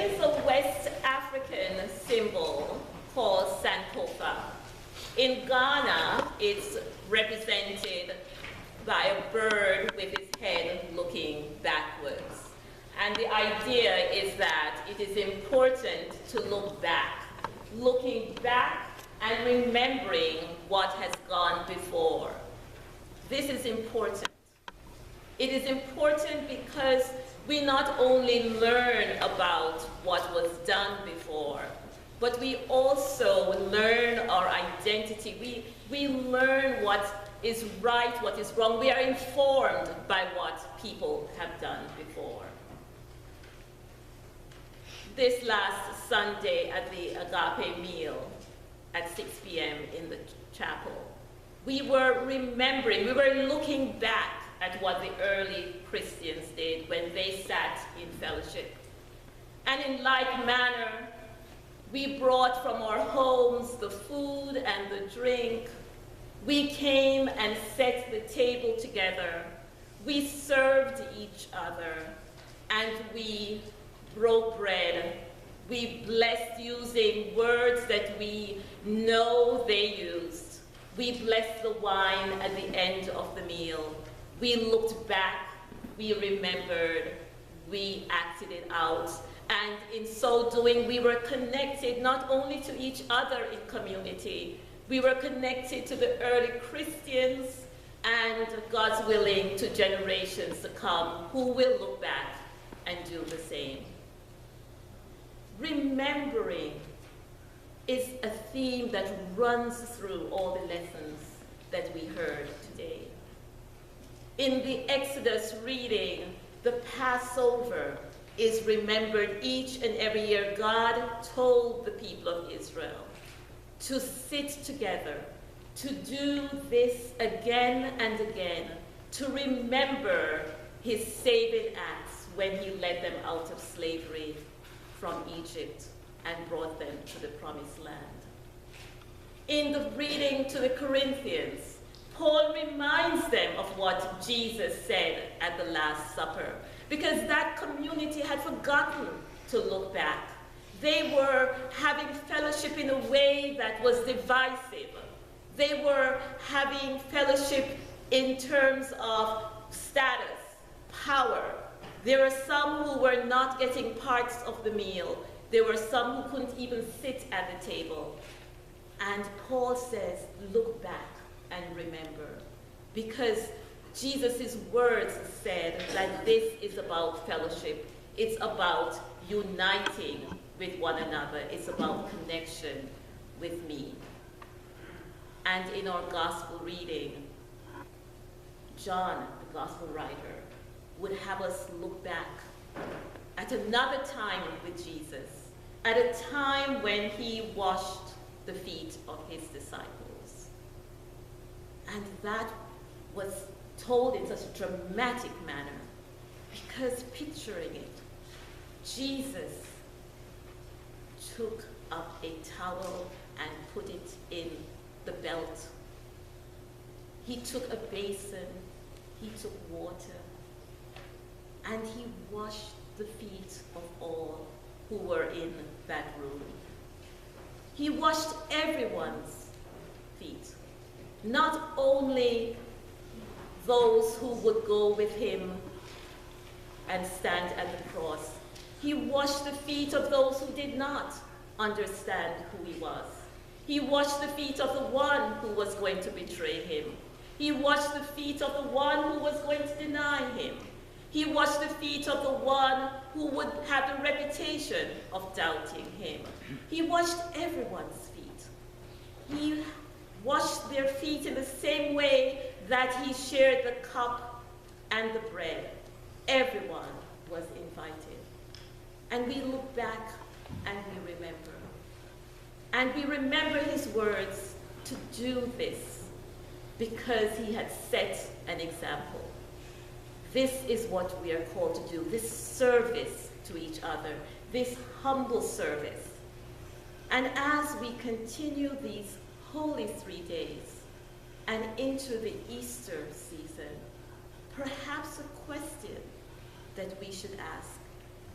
There is a West African symbol called Sankofa. In Ghana, it's represented by a bird with its head looking backwards. And the idea is that it is important to look back, looking back and remembering what has gone before. This is important. It is important because we not only learn about what was done before, but we also learn our identity. We learn what is right, what is wrong. We are informed by what people have done before. This last Sunday at the agape meal at 6 p.m. in the chapel, we were remembering, we were looking back at what the early Christians did when they sat in fellowship. And in like manner, we brought from our homes the food and the drink. We came and set the table together. We served each other, and we broke bread. We blessed using words that we know they used. We blessed the wine at the end of the meal. We looked back, we remembered, we acted it out. And in so doing, we were connected not only to each other in community, we were connected to the early Christians and, God's willing, to generations to come who will look back and do the same. Remembering is a theme that runs through all the lessons that we heard today. In the Exodus reading, the Passover is remembered each and every year. God told the people of Israel to sit together, to do this again and again, to remember his saving acts when he led them out of slavery from Egypt and brought them to the promised land. In the reading to the Corinthians, Paul reminds them of what Jesus said at the Last Supper, because that community had forgotten to look back. They were having fellowship in a way that was divisive. They were having fellowship in terms of status, power. There were some who were not getting parts of the meal. There were some who couldn't even sit at the table. And Paul says, look back and remember, because Jesus' words said that this is about fellowship. It's about uniting with one another. It's about connection with me. And in our gospel reading, John, the gospel writer, would have us look back at another time with Jesus, at a time when he washed the feet of his disciples. And that was told in such a dramatic manner, because picturing it, Jesus took up a towel and put it in the belt. He took a basin, he took water, and he washed the feet of all who were in that room. He washed everyone's feet, not only those who would go with him and stand at the cross. He washed the feet of those who did not understand who he was. He washed the feet of the one who was going to betray him. He washed the feet of the one who was going to deny him. He washed the feet of the one who would have the reputation of doubting him. He washed everyone's feet. He washed their feet in the same way that he shared the cup and the bread. Everyone was invited. And we look back and we remember. And we remember his words to do this because he had set an example. This is what we are called to do, this service to each other, this humble service. And as we continue these holy 3 days and into the Easter season, perhaps a question that we should ask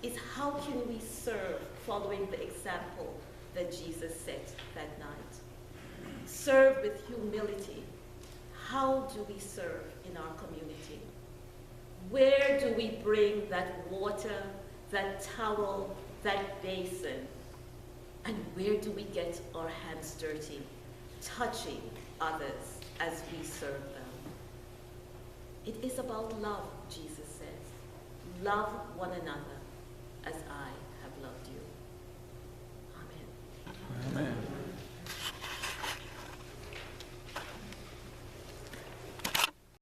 is how can we serve following the example that Jesus set that night. Serve with humility. How do we serve in our community? Where do we bring that water, that towel, that basin? And where do we get our hands dirty, touching others as we serve them? It is about love, Jesus says. Love one another as I have loved you. Amen. Amen.